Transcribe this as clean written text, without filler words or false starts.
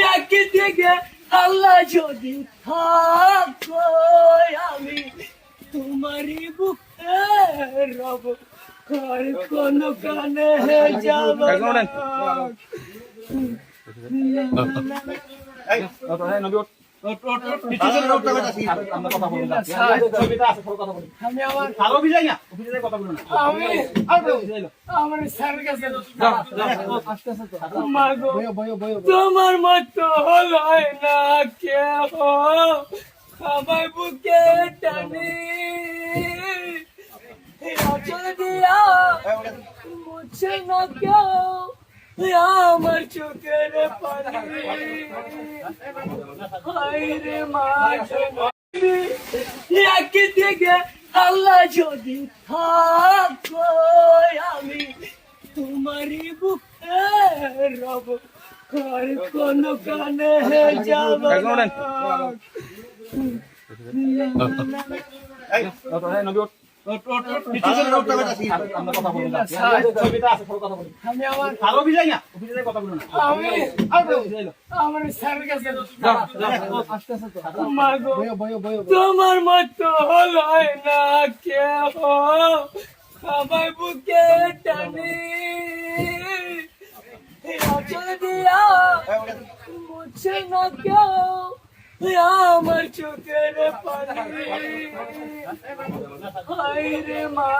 একদিকে আল্লাহ যদি থাকো আমি তোমারই বুকে রব আর কোন কানে যাব তোমার মতো হলো না কেহ সবাই বুকে টানি আচল দিয়া মুছে না কেউ আমার চোখের পানি হায়রে একদিকে আল্লাহ যদি থাকো আমি তোমারই বুকে রব আর কোন কানে যাব তোমার মতো হলো না কেহ সবাই বুকে টানি আচল দিয়া মুছে না কেউ আমার চোখের পানি হায়রে মা